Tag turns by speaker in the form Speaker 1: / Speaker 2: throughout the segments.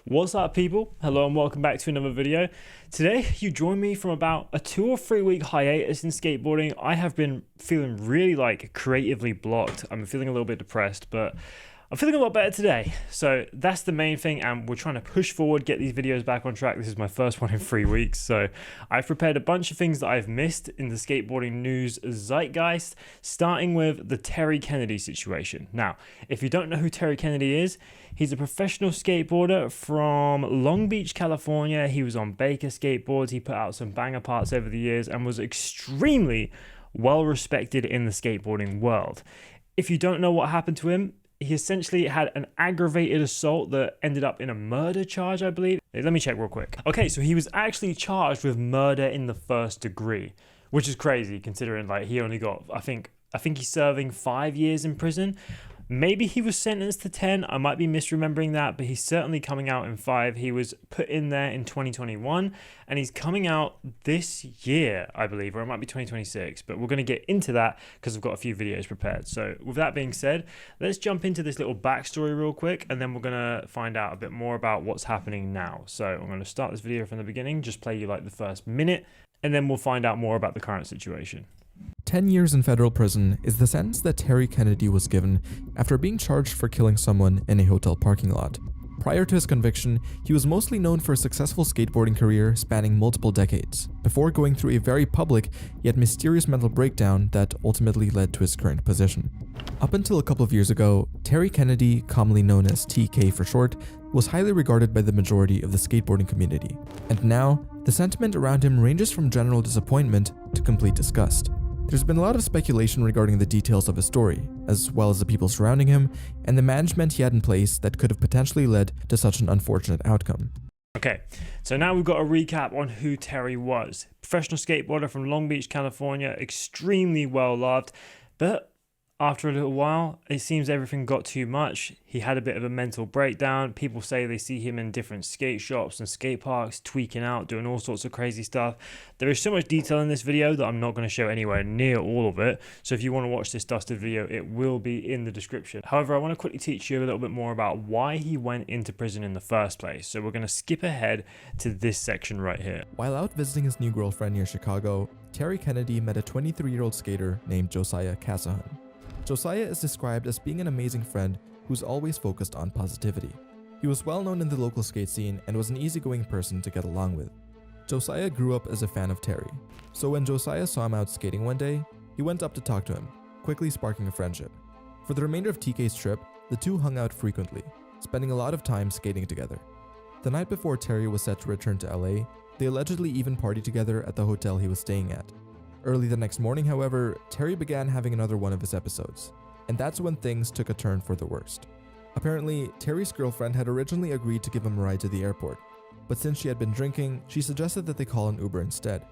Speaker 1: What's up, people? Hello and welcome back to another video. Today you join me from about a 2 or 3 week hiatus in skateboarding. I have been feeling really creatively blocked. I'm feeling a little bit depressed, but I'm feeling a lot better today. So that's the main thing, and we're trying to push forward, get these videos back on track. This is my first one in 3 weeks, so I've prepared a bunch of things that I've missed in the skateboarding news zeitgeist, starting with the Terry Kennedy situation. Now, if you don't know who Terry Kennedy is, he's a professional skateboarder from Long Beach, California. He was on Baker skateboards. He put out some banger parts over the years and was extremely well respected in the skateboarding world. If you don't know what happened to him, he essentially had an aggravated assault that ended up in a murder charge, I believe. Let me check real quick. Okay, so he was actually charged with murder in the first degree, which is crazy considering he only got, I think he's serving 5 years in prison. Maybe he was sentenced to 10. I might be misremembering that, but he's certainly coming out in 5. He was put in there in 2021, and he's coming out this year, I believe, or it might be 2026. But we're going to get into that because I've got a few videos prepared. So with that being said, let's jump into this little backstory real quick, and then we're going to find out a bit more about what's happening now. So I'm going to start this video from the beginning, just play you the first minute, and then we'll find out more about the current situation.
Speaker 2: 10 years in federal prison is the sentence that Terry Kennedy was given after being charged for killing someone in a hotel parking lot. Prior to his conviction, he was mostly known for a successful skateboarding career spanning multiple decades, before going through a very public yet mysterious mental breakdown that ultimately led to his current position. Up until a couple of years ago, Terry Kennedy, commonly known as TK for short, was highly regarded by the majority of the skateboarding community, and now, the sentiment around him ranges from general disappointment to complete disgust. There's been a lot of speculation regarding the details of his story, as well as the people surrounding him and the management he had in place that could have potentially led to such an unfortunate outcome.
Speaker 1: Okay, so now we've got a recap on who Terry was. Professional skateboarder from Long Beach, California, extremely well loved, but after a little while, it seems everything got too much. He had a bit of a mental breakdown. People say they see him in different skate shops and skate parks, tweaking out, doing all sorts of crazy stuff. There is so much detail in this video that I'm not going to show anywhere near all of it. So if you want to watch this dusted video, it will be in the description. However, I want to quickly teach you a little bit more about why he went into prison in the first place. So we're going to skip ahead to this section right here.
Speaker 2: While out visiting his new girlfriend near Chicago, Terry Kennedy met a 23-year-old skater named Josiah Casahan. Josiah is described as being an amazing friend who's always focused on positivity. He was well known in the local skate scene and was an easygoing person to get along with. Josiah grew up as a fan of Terry, so when Josiah saw him out skating one day, he went up to talk to him, quickly sparking a friendship. For the remainder of TK's trip, the two hung out frequently, spending a lot of time skating together. The night before Terry was set to return to LA, they allegedly even partied together at the hotel he was staying at. Early the next morning, however, Terry began having another one of his episodes, and that's when things took a turn for the worst. Apparently, Terry's girlfriend had originally agreed to give him a ride to the airport, but since she had been drinking, she suggested that they call an Uber instead.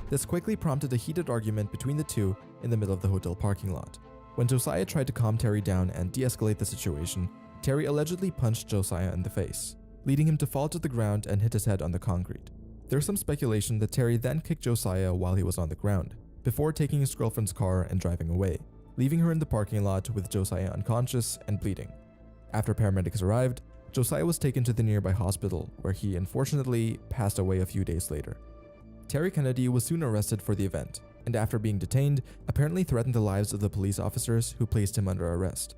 Speaker 2: This quickly prompted a heated argument between the two in the middle of the hotel parking lot. When Josiah tried to calm Terry down and de-escalate the situation, Terry allegedly punched Josiah in the face, leading him to fall to the ground and hit his head on the concrete. There's some speculation that Terry then kicked Josiah while he was on the ground, before taking his girlfriend's car and driving away, leaving her in the parking lot with Josiah unconscious and bleeding. After paramedics arrived, Josiah was taken to the nearby hospital, where he unfortunately passed away a few days later. Terry Kennedy was soon arrested for the event, and after being detained, apparently threatened the lives of the police officers who placed him under arrest.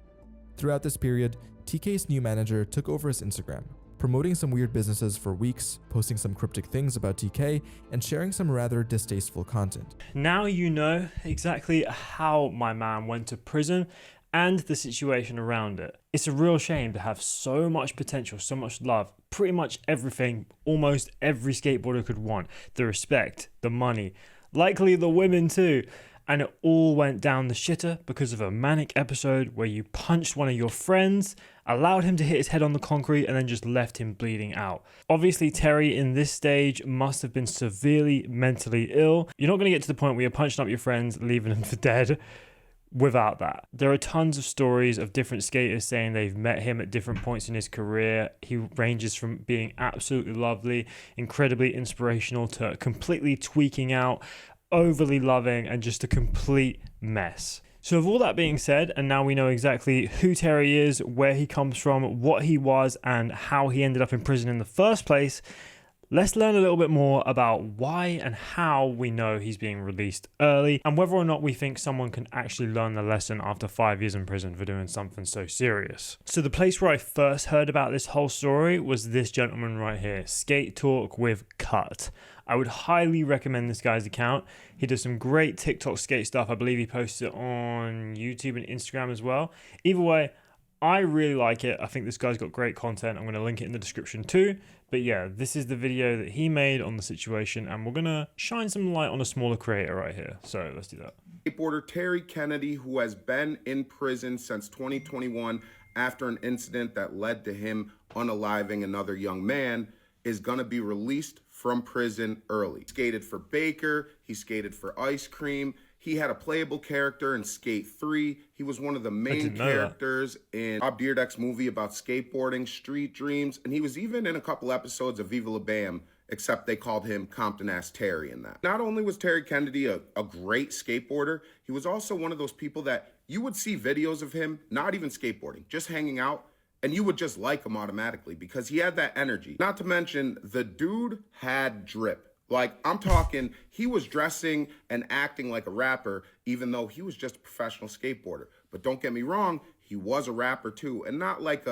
Speaker 2: Throughout this period, TK's new manager took over his Instagram, promoting some weird businesses for weeks, posting some cryptic things about TK, and sharing some rather distasteful content.
Speaker 1: Now you know exactly how my man went to prison and the situation around it. It's a real shame to have so much potential, so much love, pretty much everything almost every skateboarder could want. The respect, the money, likely the women too. And it all went down the shitter because of a manic episode where you punched one of your friends, allowed him to hit his head on the concrete, and then just left him bleeding out. Obviously, Terry in this stage must have been severely mentally ill. You're not going to get to the point where you're punching up your friends, leaving them for dead without that. There are tons of stories of different skaters saying they've met him at different points in his career. He ranges from being absolutely lovely, incredibly inspirational, to completely tweaking out, overly loving, and just a complete mess. So with all that being said, and now we know exactly who Terry is, where he comes from, what he was, and how he ended up in prison in the first place, let's learn a little bit more about why and how we know he's being released early, and whether or not we think someone can actually learn the lesson after 5 years in prison for doing something so serious. So the place where I first heard about this whole story was this gentleman right here, Skate Talk with Cut. I would highly recommend this guy's account. He does some great TikTok skate stuff. I believe he posts it on YouTube and Instagram as well. Either way, I really like it. I think this guy's got great content. I'm going to link it in the description too. But yeah, this is the video that he made on the situation, and we're going to shine some light on a smaller creator right here. So let's do that.
Speaker 3: Skateboarder Terry Kennedy, who has been in prison since 2021 after an incident that led to him unaliving another young man, is going to be released from prison early. He skated for Baker, he skated for Ice Cream, he had a playable character in Skate 3, he was one of the main characters in Bob Dyrdek's movie about skateboarding, Street Dreams, and he was even in a couple episodes of Viva La Bam, except they called him Compton Ass Terry in that. Not only was Terry Kennedy a great skateboarder, he was also one of those people that you would see videos of him, not even skateboarding, just hanging out, and you would just like him automatically because he had that energy. Not to mention, the dude had drip. Like, I'm talking, he was dressing and acting like a rapper, even though he was just a professional skateboarder. But don't get me wrong, he was a rapper too. And not like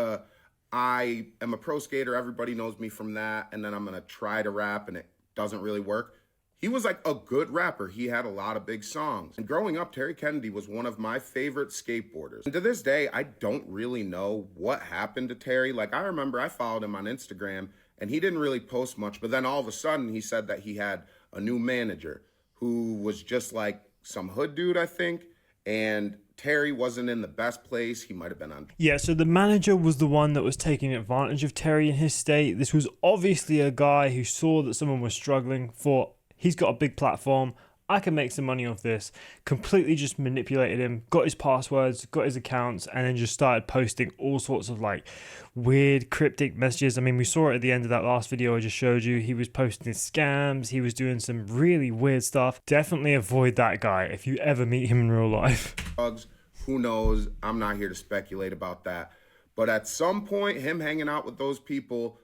Speaker 3: I am a pro skater, everybody knows me from that, and then I'm gonna try to rap and it doesn't really work. He was like a good rapper. He had a lot of big songs. And growing up, Terry Kennedy was one of my favorite skateboarders. And to this day, I don't really know what happened to Terry. Like, I remember I followed him on Instagram and he didn't really post much, but then all of a sudden he said that he had a new manager who was just like some hood dude, I think. And Terry wasn't in the best place. He might have been on.
Speaker 1: Yeah, so the manager was the one that was taking advantage of Terry in his state. This was obviously a guy who saw that someone was struggling, thought, he's got a big platform, I can make some money off this. Completely just manipulated him, got his passwords, got his accounts, and then just started posting all sorts of like weird cryptic messages. I mean, we saw it at the end of that last video I just showed you. He was posting scams, he was doing some really weird stuff. Definitely avoid that guy if you ever meet him in real life.
Speaker 3: Drugs, who knows? I'm not here to speculate about that. But at some point, him hanging out with those people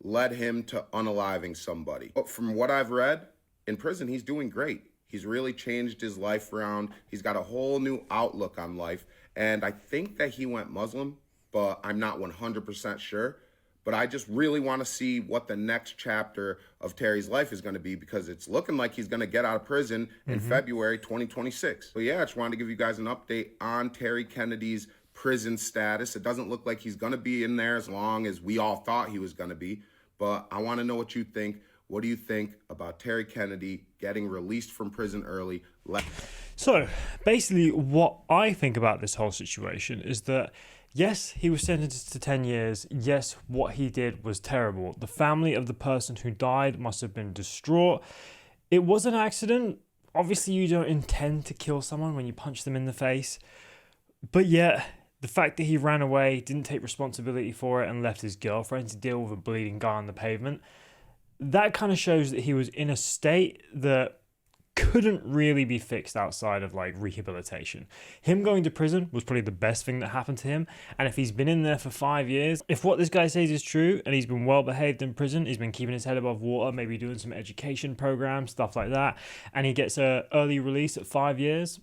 Speaker 3: led him to unaliving somebody. But from what I've read, in prison, he's doing great. He's really changed his life around. He's got a whole new outlook on life. And I think that he went Muslim, but I'm not 100% sure. But I just really want to see what the next chapter of Terry's life is going to be, because it's looking like he's going to get out of prison in February 2026. So yeah, I just wanted to give you guys an update on Terry Kennedy's prison status. It doesn't look like he's going to be in there as long as we all thought he was going to be. But I want to know what you think. What do you think about Terry Kennedy getting released from prison early?
Speaker 1: So basically what I think about this whole situation is that, yes, he was sentenced to 10 years. Yes, what he did was terrible. The family of the person who died must have been distraught. It was an accident. Obviously, you don't intend to kill someone when you punch them in the face. But yet, the fact that he ran away, didn't take responsibility for it, and left his girlfriend to deal with a bleeding guy on the pavement, that kind of shows that he was in a state that couldn't really be fixed outside of like rehabilitation. Him going to prison was probably the best thing that happened to him. And if he's been in there for 5 years, if what this guy says is true and he's been well behaved in prison, he's been keeping his head above water, maybe doing some education programs, stuff like that, and he gets a early release at 5 years,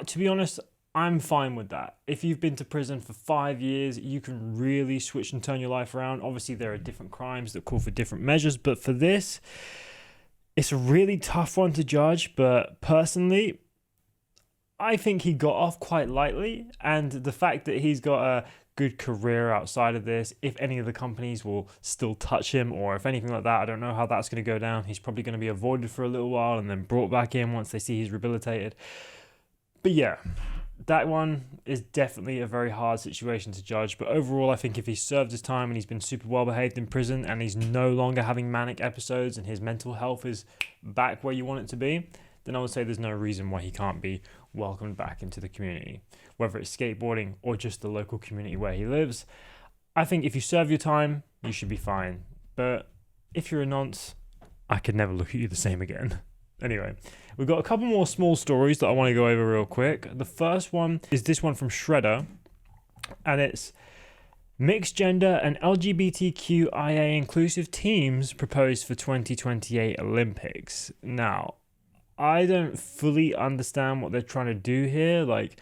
Speaker 1: to be honest, I'm fine with that. If you've been to prison for 5 years, you can really switch and turn your life around. Obviously, there are different crimes that call for different measures, but for this, it's a really tough one to judge. But personally, I think he got off quite lightly, and the fact that he's got a good career outside of this, if any of the companies will still touch him or if anything like that, I don't know how that's going to go down. He's probably going to be avoided for a little while and then brought back in once they see he's rehabilitated. But yeah, that one is definitely a very hard situation to judge. But overall, I think if he served his time and he's been super well behaved in prison and he's no longer having manic episodes and his mental health is back where you want it to be, then I would say there's no reason why he can't be welcomed back into the community, whether it's skateboarding or just the local community where he lives. I think if you serve your time, you should be fine. But if you're a nonce, I could never look at you the same again. Anyway, we've got a couple more small stories that I want to go over real quick. The first one is this one from Shredder, and it's mixed gender and LGBTQIA inclusive teams proposed for 2028 Olympics. Now, I don't fully understand what they're trying to do here. Like,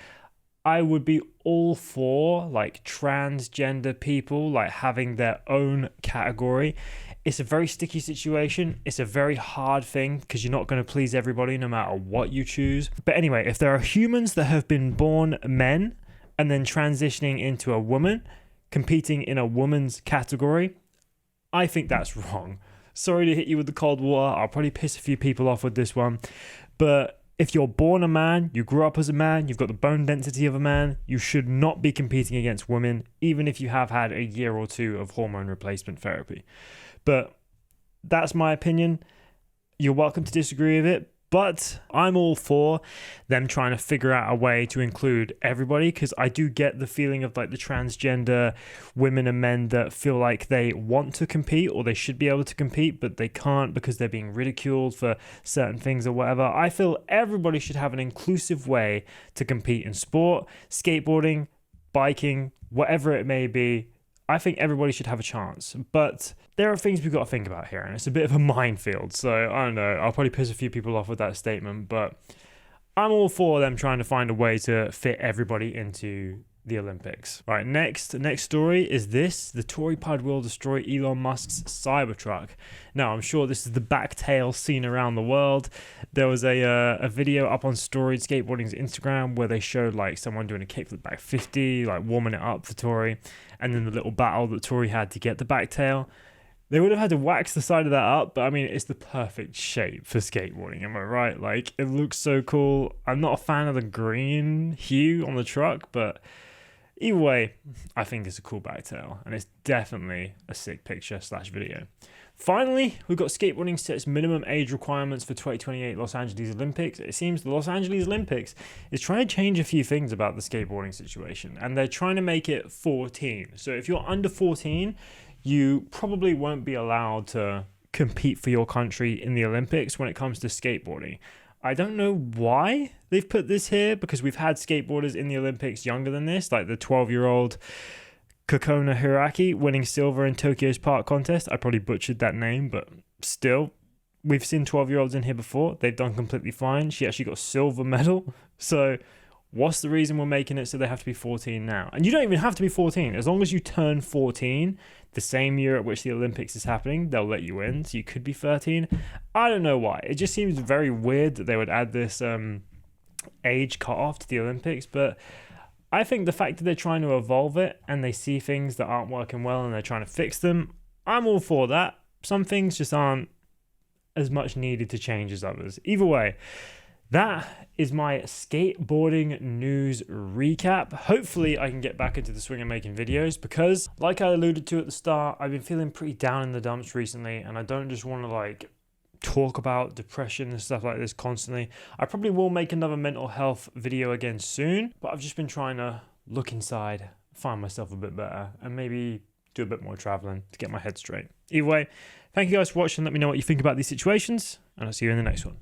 Speaker 1: I would be all for like transgender people like having their own category. It's a very sticky situation. It's a very hard thing because you're not going to please everybody no matter what you choose. But anyway, if there are humans that have been born men and then transitioning into a woman, competing in a woman's category, I think that's wrong. Sorry to hit you with the cold water. I'll probably piss a few people off with this one. But if you're born a man, you grew up as a man, you've got the bone density of a man, you should not be competing against women, even if you have had a year or two of hormone replacement therapy. But that's my opinion. You're welcome to disagree with it, but I'm all for them trying to figure out a way to include everybody, because I do get the feeling of like the transgender women and men that feel like they want to compete or they should be able to compete, but they can't because they're being ridiculed for certain things or whatever. I feel everybody should have an inclusive way to compete in sport, skateboarding, biking, whatever it may be. I think everybody should have a chance, but there are things we've got to think about here, and it's a bit of a minefield. So I don't know, I'll probably piss a few people off with that statement, but I'm all for them trying to find a way to fit everybody into the Olympics. Right, next story is this: the Tory pod will destroy Elon Musk's Cybertruck. Now, I'm sure this is the backtail seen around the world. There was a video up on Storied Skateboarding's Instagram where they showed like someone doing a kickflip back 50, like warming it up for Tory, and then the little battle that Tory had to get the backtail. They would have had to wax the side of that up, but I mean, it's the perfect shape for skateboarding, am I right? Like, it looks so cool. I'm not a fan of the green hue on the truck, but either way, I think it's a cool backtail, and it's definitely a sick picture / video. Finally, we've got skateboarding sets minimum age requirements for 2028 Los Angeles Olympics. It seems the Los Angeles Olympics is trying to change a few things about the skateboarding situation, and they're trying to make it 14. So if you're under 14, you probably won't be allowed to compete for your country in the Olympics when it comes to skateboarding. I don't know why they've put this here, because we've had skateboarders in the Olympics younger than this, like the 12-year-old Kokona Hiraki winning silver in Tokyo's Park contest. I probably butchered that name, but still, we've seen 12-year-olds in here before. They've done completely fine. She actually got a silver medal. So what's the reason we're making it so they have to be 14 now? And you don't even have to be 14. As long as you turn 14 the same year at which the Olympics is happening, they'll let you in. So you could be 13. I don't know why. It just seems very weird that they would add this age cutoff to the Olympics. But I think the fact that they're trying to evolve it and they see things that aren't working well and they're trying to fix them, I'm all for that. Some things just aren't as much needed to change as others. Either way, that is my skateboarding news recap. Hopefully I can get back into the swing of making videos, because like I alluded to at the start, I've been feeling pretty down in the dumps recently, and I don't just want to like talk about depression and stuff like this constantly. I probably will make another mental health video again soon, but I've just been trying to look inside, find myself a bit better, and maybe do a bit more traveling to get my head straight. Either way, thank you guys for watching. Let me know what you think about these situations, and I'll see you in the next one.